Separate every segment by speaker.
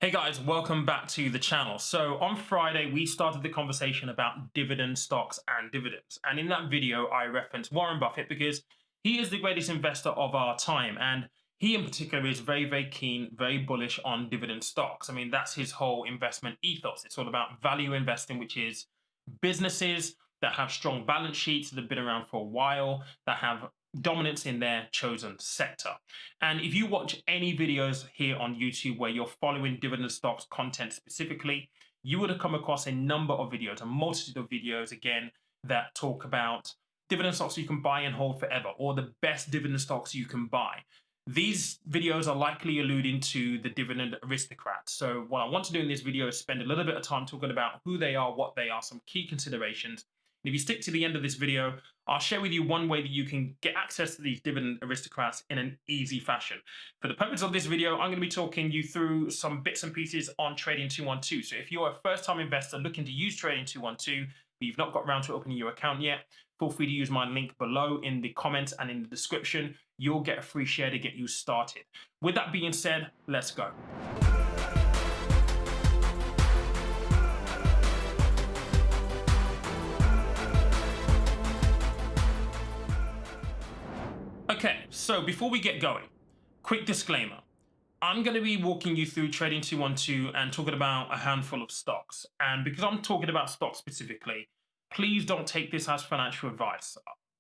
Speaker 1: Hey guys, welcome back to the channel. So on Friday, we started the conversation about dividend stocks and dividends. And in that video, I referenced Warren Buffett because he is the greatest investor of our time. And he in particular is very, very keen, very bullish on dividend stocks. I mean, that's his whole investment ethos. It's all about value investing, which is businesses that have strong balance sheets that have been around for a while, that have dominance in their chosen sector. And if you watch any videos here on YouTube where you're following dividend stocks content specifically, you would have come across a number of videos, a multitude of videos again, that talk about dividend stocks you can buy and hold forever, or the best dividend stocks you can buy. These videos are likely alluding to the Dividend Aristocrat. So what I want to do in this video is spend a little bit of time talking about who they are, what they are, some key considerations. And if you stick to the end of this video, I'll share with you one way that you can get access to these Dividend Aristocrats in an easy fashion. For the purpose of this video, I'm going to be talking you through some bits and pieces on Trading 212. So if you're a first-time investor looking to use Trading 212, but you've not got around to opening your account yet, feel free to use my link below in the comments and in the description. You'll get a free share to get you started. With that being said, let's go. Okay, so before we get going, quick disclaimer. I'm going to be walking you through Trading 212 and talking about a handful of stocks. And because I'm talking about stocks specifically, please don't take this as financial advice.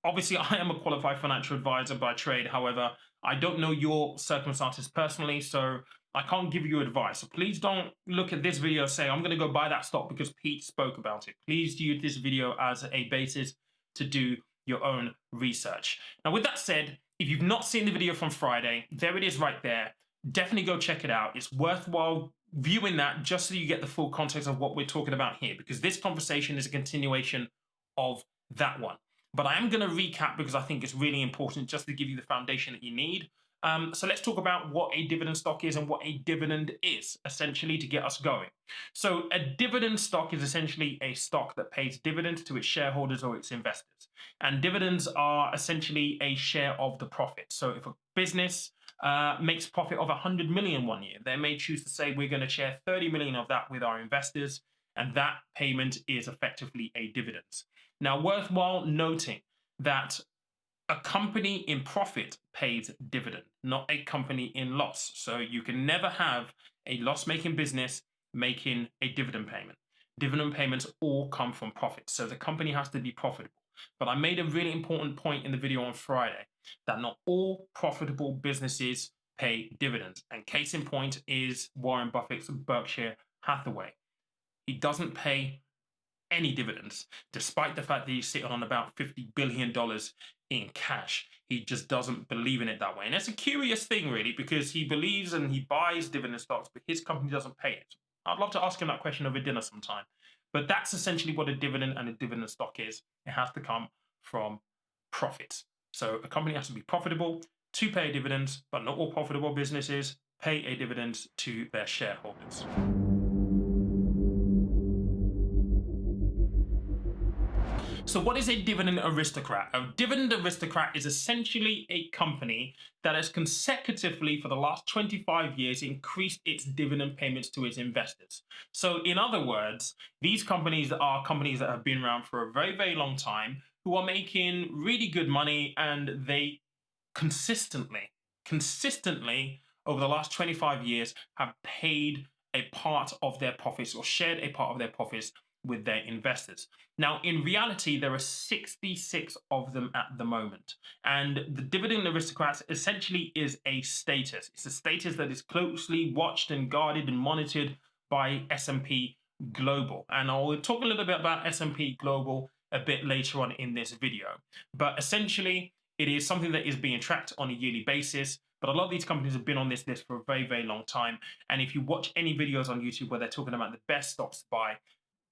Speaker 1: Obviously, I am a qualified financial advisor by trade. However, I don't know your circumstances personally, so I can't give you advice. So please don't look at this video and say, I'm going to go buy that stock because Pete spoke about it. Please use this video as a basis to do your own research. Now, with that said, if you've not seen the video from Friday, there it is right there. Definitely go check it out. It's worthwhile viewing that just so you get the full context of what we're talking about here, because this conversation is a continuation of that one. But I am going to recap because I think it's really important just to give you the foundation that you need. So let's talk about what a dividend stock is and what a dividend is, essentially, to get us going. So a dividend stock is essentially a stock that pays dividends to its shareholders or its investors. And dividends are essentially a share of the profit. So if a business makes profit of 100 million one year, they may choose to say we're going to share 30 million of that with our investors, and that payment is effectively a dividend. Now, worthwhile noting that a company in profit pays dividend, not a company in loss. So you can never have a loss-making business making a dividend payment. Dividend payments all come from profits. So the company has to be profitable. But I made a really important point in the video on Friday that not all profitable businesses pay dividends. And case in point is Warren Buffett's Berkshire Hathaway. He doesn't pay any dividends, despite the fact that he's sitting on about $50 billion in cash. He just doesn't believe in it that way. And it's a curious thing, really, because he believes and he buys dividend stocks, but his company doesn't pay it. I'd love to ask him that question over dinner sometime. But that's essentially what a dividend and a dividend stock is. It has to come from profits. So a company has to be profitable to pay dividends, but not all profitable businesses pay a dividend to their shareholders. So what is a dividend aristocrat? A dividend aristocrat is essentially a company that has consecutively for the last 25 years increased its dividend payments to its investors. So in other words, these companies are companies that have been around for a very, very long time, who are making really good money, and they consistently over the last 25 years have paid a part of their profits or shared a part of their profits with their investors. Now, in reality, there are 66 of them at the moment. And the Dividend Aristocrats essentially is a status. It's a status that is closely watched and guarded and monitored by S&P Global. And I'll talk a little bit about S&P Global a bit later on in this video. But essentially, it is something that is being tracked on a yearly basis. But a lot of these companies have been on this list for a very, very long time. And if you watch any videos on YouTube where they're talking about the best stocks to buy,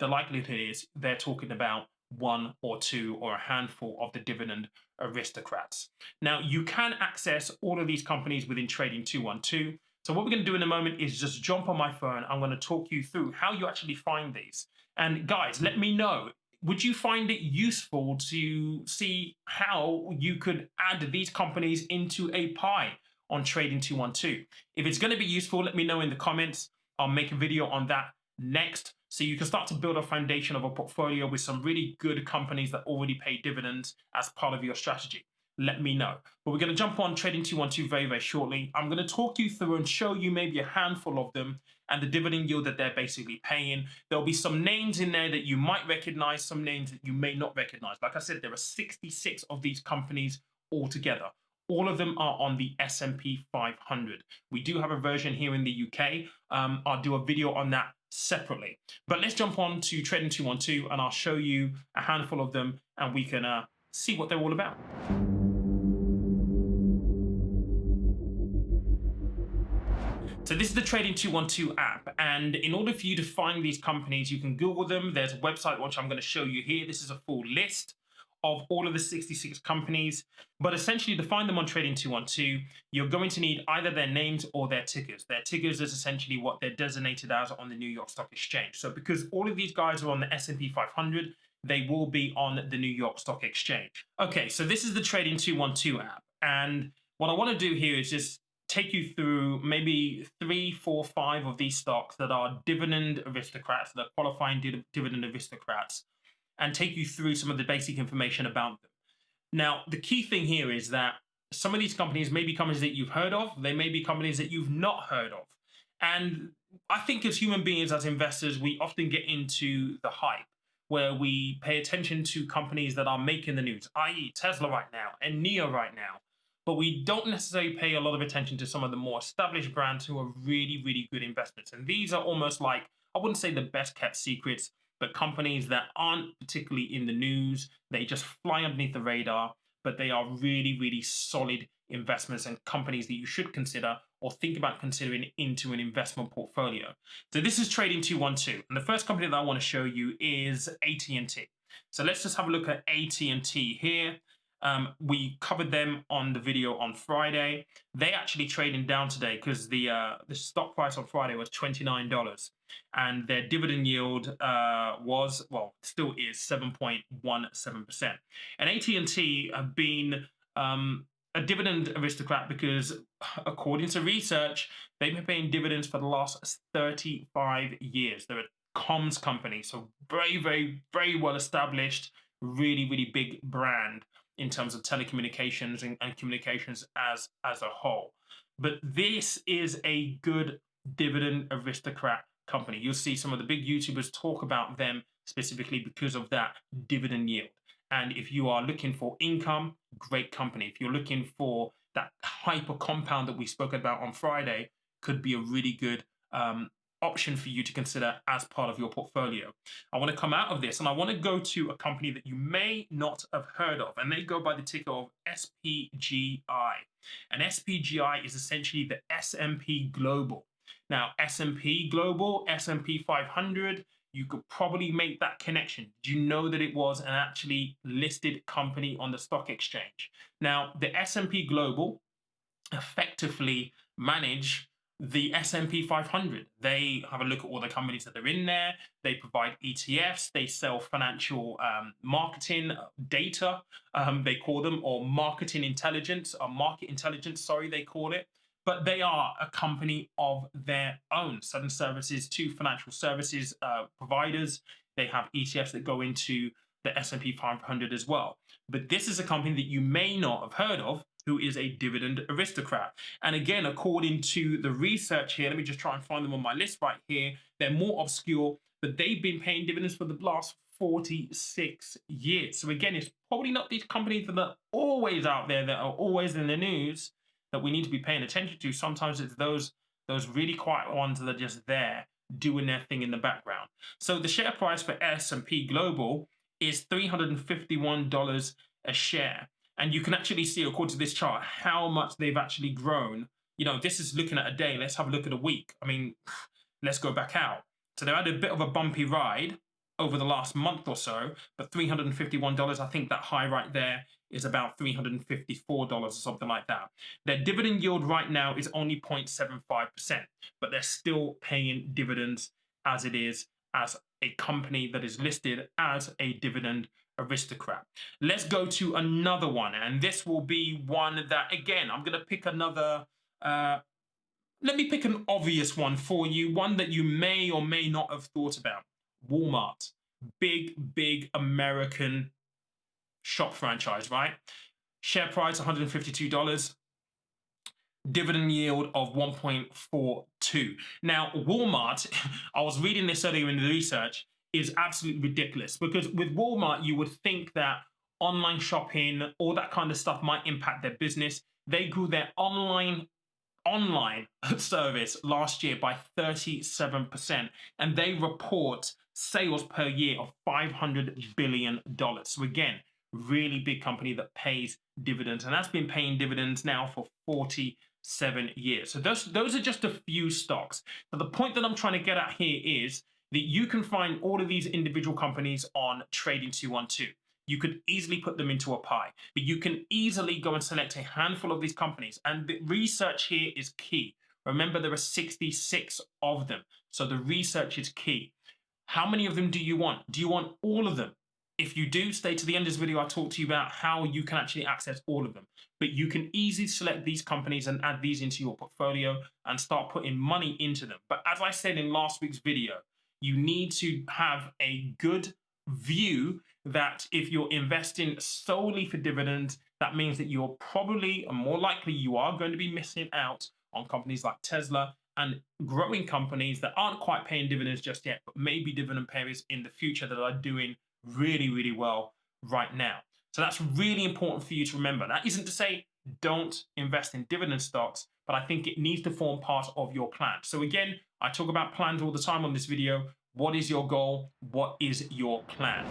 Speaker 1: the likelihood is they're talking about one or two or a handful of the dividend aristocrats. Now, you can access all of these companies within Trading 212. So what we're going to do in a moment is just jump on my phone. I'm going to talk you through how you actually find these. And guys, let me know, would you find it useful to see how you could add these companies into a pie on Trading 212? If it's going to be useful, let me know in the comments. I'll make a video on that next. So you can start to build a foundation of a portfolio with some really good companies that already pay dividends as part of your strategy. Let me know. But we're going to jump on Trading 212 very, very shortly. I'm going to talk you through and show you maybe a handful of them and the dividend yield that they're basically paying. There'll be some names in there that you might recognize, some names that you may not recognize. Like I said, there are 66 of these companies altogether. All of them are on the S&P 500. We do have a version here in the UK. I'll do a video on that separately. But let's jump on to Trading 212 and I'll show you a handful of them and we can see what they're all about. So this is the Trading 212 app, and in order for you to find these companies, you can Google them. There's a website which I'm going to show you here. This is a full list of all of the 66 companies, but essentially to find them on Trading 212, you're going to need either their names or their tickers. Their tickers is essentially what they're designated as on the New York Stock Exchange. So because all of these guys are on the S&P 500, they will be on the New York Stock Exchange. Okay, so this is the Trading 212 app, and what I want to do here is just take you through maybe 3, 4, 5 of these stocks that are dividend aristocrats, that are qualifying dividend aristocrats, and take you through some of the basic information about them. Now, the key thing here is that some of these companies may be companies that you've heard of, they may be companies that you've not heard of. And I think as human beings, as investors, we often get into the hype where we pay attention to companies that are making the news, i.e. Tesla right now and NIO right now. But we don't necessarily pay a lot of attention to some of the more established brands who are really, really good investments. And these are almost like, I wouldn't say the best kept secrets, but companies that aren't particularly in the news. They just fly underneath the radar, but they are really, really solid investments and companies that you should consider or think about considering into an investment portfolio. So this is Trading 212. And the first company that I want to show you is AT&T. So let's just have a look at AT&T here. We covered them on the video on Friday. They actually trading down today because the stock price on Friday was $29, and their dividend yield was, well, still is 7.17%. And AT&T have been a dividend aristocrat because, according to research, they've been paying dividends for the last 35 years. They're a comms company, so very, very, very well established, really, really big brand in terms of telecommunications and communications as a whole. But this is a good dividend aristocrat company. You'll see some of the big YouTubers talk about them specifically because of that dividend yield. And if you are looking for income, great company. If you're looking for that hyper compound that we spoke about on Friday, could be a really good option for you to consider as part of your portfolio. I want to come out of this and I want to go to a company that you may not have heard of, and they go by the ticker of SPGI. And SPGI is essentially the S&P Global. Now, S&P Global, S&P 500, you could probably make that connection. Do you know that it was an actually listed company on the stock exchange? Now, the S&P Global effectively manage the S&P 500. They have a look at all the companies that are in there. They provide ETFs. They sell financial marketing data, they call them, or marketing intelligence, or market intelligence, sorry, they call it. But they are a company of their own, selling services to financial services providers. They have ETFs that go into the S&P 500 as well. But this is a company that you may not have heard of, who is a dividend aristocrat. And again, according to the research here, let me just try and find them on my list right here. They're more obscure, but they've been paying dividends for the last 46 years. So again, it's probably not these companies that are always out there, that are always in the news, that we need to be paying attention to. Sometimes it's those really quiet ones that are just there doing their thing in the background. So the share price for S&P Global is $351 a share. And you can actually see, according to this chart, how much they've actually grown. You know, this is looking at a day. Let's have a look at a week. I mean, let's go back out. So they had a bit of a bumpy ride over the last month or so, but $351, I think that high right there is about $354 or something like that. Their dividend yield right now is only 0.75%, but they're still paying dividends as it is, as a company that is listed as a dividend aristocrat. Let's go to another one, and this will be one that, again, I'm going to pick another Let me pick an obvious one for you, one that you may or may not have thought about. Walmart, big American shop franchise, right? Share price $152, dividend yield of 1.42. Now, Walmart, I was reading this earlier in the research, is absolutely ridiculous because with Walmart, you would think that online shopping, all that kind of stuff might impact their business. They grew their online service last year by 37%, and they report sales per year of $500 billion. So again, really big company that pays dividends, and that's been paying dividends now for 47 years. So those are just a few stocks. But the point that I'm trying to get at here is that you can find all of these individual companies on Trading 212. You could easily put them into a pie, but you can easily go and select a handful of these companies. And the research here is key. Remember, there are 66 of them. So the research is key. How many of them do you want? Do you want all of them? If you do, stay to the end of this video. I'll talk to you about how you can actually access all of them. But you can easily select these companies and add these into your portfolio and start putting money into them. But as I said in last week's video, you need to have a good view that if you're investing solely for dividends, that means that you're probably, or more likely, you are going to be missing out on companies like Tesla and growing companies that aren't quite paying dividends just yet, but maybe dividend payers in the future that are doing really well right now. So that's really important for you to remember. That isn't to say don't invest in dividend stocks, but I think it needs to form part of your plan. So again, I talk about plans all the time on this video. What is your goal? What is your plan?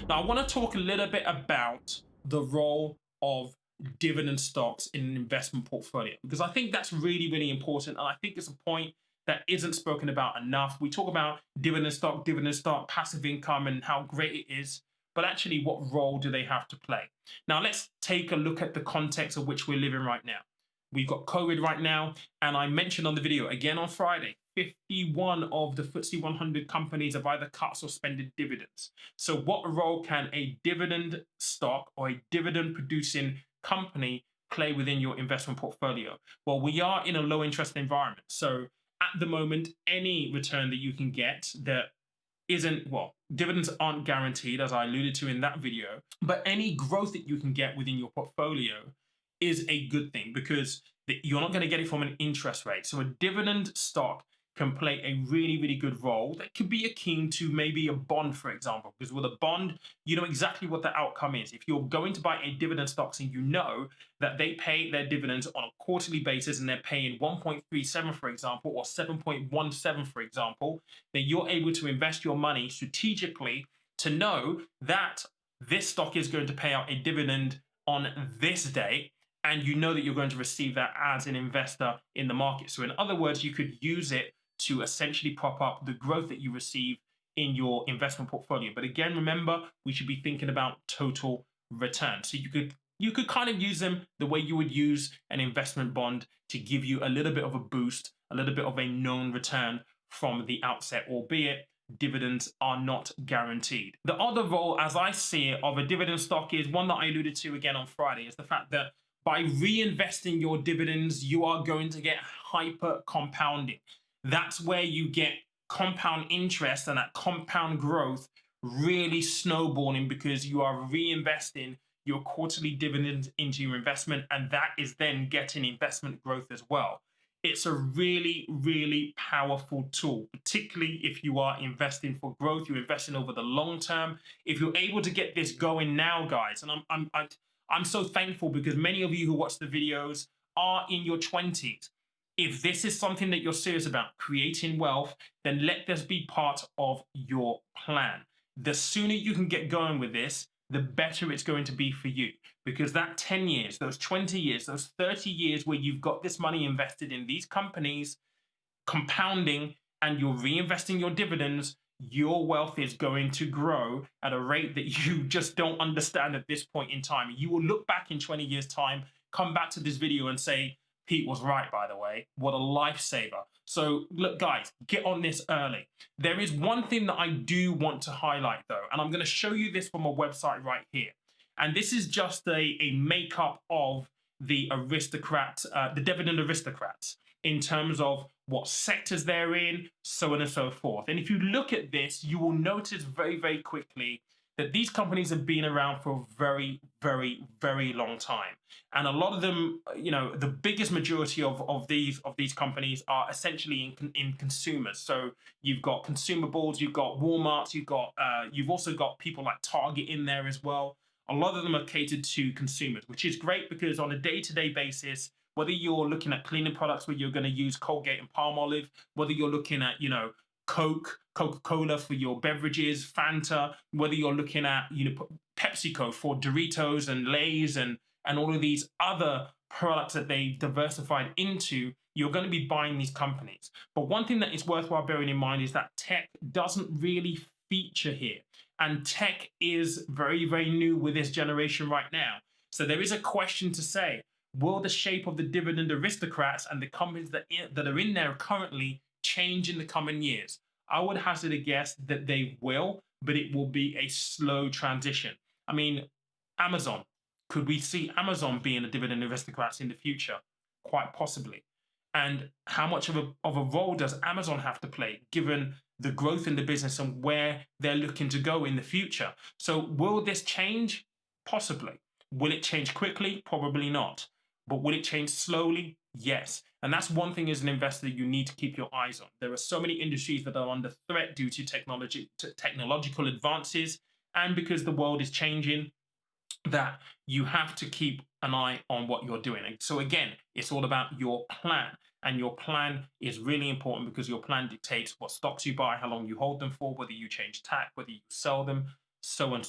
Speaker 1: Now, I want to talk a little bit about the role of dividend stocks in an investment portfolio, because I think that's really important. And I think it's a point that isn't spoken about enough. We talk about dividend stock, passive income, and how great it is. But actually, what role do they have to play? Now, let's take a look at the context of which we're living right now. We've got COVID right now, and I mentioned on the video again on Friday, 51 of the FTSE 100 companies have either cut or suspended dividends. So what role can a dividend stock or a dividend producing company play within your investment portfolio? Well, we are in a low interest environment. So at the moment, any return that you can get that isn't, well, dividends aren't guaranteed, as I alluded to in that video, but any growth that you can get within your portfolio is a good thing because you're not going to get it from an interest rate. So a dividend stock can play a really good role that could be akin to maybe a bond, for example, because with a bond, you know exactly what the outcome is. If you're going to buy a dividend stock and you know that they pay their dividends on a quarterly basis and they're paying 1.37, for example, or 7.17, for example, then you're able to invest your money strategically to know that this stock is going to pay out a dividend on this day, and you know that you're going to receive that as an investor in the market. So in other words, you could use it to essentially prop up the growth that you receive in your investment portfolio. But again, remember, we should be thinking about total return. So you could kind of use them the way you would use an investment bond to give you a little bit of a boost, a little bit of a known return from the outset, albeit dividends are not guaranteed. The other role, as I see it, of a dividend stock is one that I alluded to again on Friday, is the fact that by reinvesting your dividends, you are going to get hyper compounding. That's where you get compound interest and that compound growth really snowballing because you are reinvesting your quarterly dividends into your investment, and that is then getting investment growth as well. It's a really powerful tool, particularly if you are investing for growth, you're investing over the long term. If you're able to get this going now, guys, and I'm so thankful because many of you who watch the videos are in your 20s. If this is something that you're serious about, creating wealth, then let this be part of your plan. The sooner you can get going with this, the better it's going to be for you. Because that 10 years, those 20 years, those 30 years where you've got this money invested in these companies, compounding, and you're reinvesting your dividends, your wealth is going to grow at a rate that you just don't understand at this point in time. You will look back in 20 years' time, come back to this video and say, Pete was right, by the way. What a lifesaver. So look, guys, get on this early. There is one thing that I do want to highlight, though, and I'm going to show you this from a website right here. And this is just a makeup of the the dividend aristocrats in terms of what sectors they're in, so on and so forth. And if you look at this, you will notice very, very quickly that these companies have been around for a very, very, very long time. And a lot of them, the biggest majority of these companies are essentially in consumers. So you've got consumables, you've got Walmarts, you've also got people like Target in there as well. A lot of them are catered to consumers, which is great because on a day-to-day basis, whether you're looking at cleaning products where you're going to use Colgate and Palmolive, whether you're looking at, Coke, Coca-Cola for your beverages, Fanta, whether you're looking at, PepsiCo for Doritos and Lay's and all of these other products that they've diversified into, you're going to be buying these companies. But one thing that is worthwhile bearing in mind is that tech doesn't really feature here. And tech is very, very new with this generation right now. So there is a question to say, will the shape of the dividend aristocrats and the companies that are in there currently change in the coming years? I would hazard a guess that they will, but it will be a slow transition. I mean, Amazon. Could we see Amazon being a dividend aristocrats in the future? Quite possibly. And how much of a role does Amazon have to play, given the growth in the business and where they're looking to go in the future? So will this change? Possibly. Will it change quickly? Probably not. But will it change slowly? Yes. And that's one thing as an investor you need to keep your eyes on. There are so many industries that are under threat due to technological advances, and because the world is changing, that you have to keep an eye on what you're doing. And so again, it's all about your plan. And your plan is really important because your plan dictates what stocks you buy, how long you hold them for, whether you change tack, whether you sell them, so on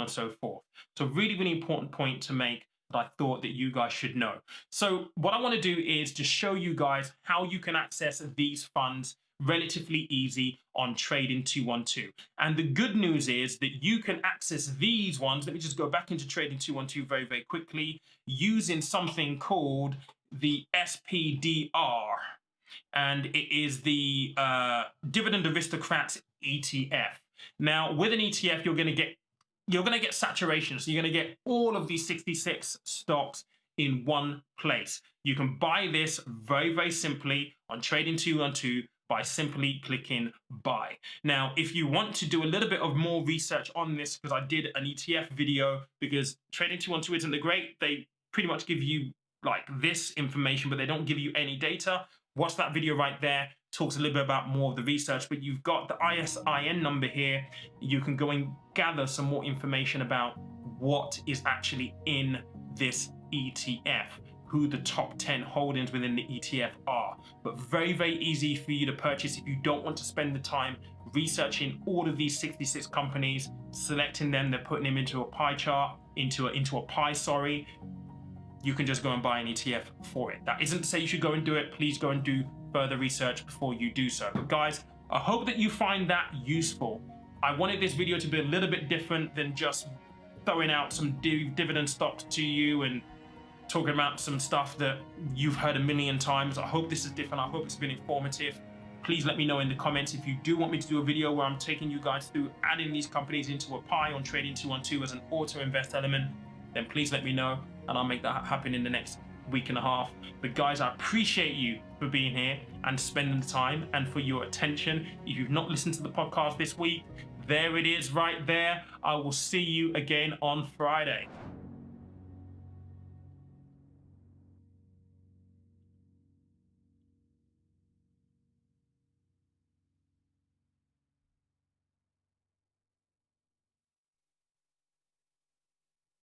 Speaker 1: and so forth. So really, really important point to make that I thought that you guys should know. So what I want to do is just show you guys how you can access these funds relatively easy on Trading 212. And the good news is that you can access these ones. Let me just go back into Trading 212 very, very quickly using something called the SPDR. And it is the Dividend Aristocrats ETF. Now, with an ETF, you're going to get saturation. So you're going to get all of these 66 stocks in one place. You can buy this very, very simply on Trading 212 by simply clicking buy. Now, if you want to do a little bit of more research on this, because I did an ETF video, because Trading 212 isn't great. They pretty much give you like this information, but they don't give you any data. Watch that video right there. Talks a little bit about more of the research, but you've got the ISIN number here. You can go and gather some more information about what is actually in this ETF, who the top 10 holdings within the ETF are. But very, very easy for you to purchase if you don't want to spend the time researching all of these 66 companies, selecting them, they're putting them into a pie chart, into a pie, sorry. You can just go and buy an ETF for it. That isn't to say you should go and do it. Please go and do further research before you do so. But guys, I hope that you find that useful. I wanted this video to be a little bit different than just throwing out some dividend stocks to you and talking about some stuff that you've heard a million times. I hope this is different. I hope it's been informative. Please let me know in the comments if you do want me to do a video where I'm taking you guys through adding these companies into a pie on Trading 212 as an auto invest element. Then please let me know and I'll make that happen in the next week and a half. But guys, I appreciate you for being here and spending the time and for your attention. If you've not listened to the podcast this week, there it is right there. I will see you again on Friday.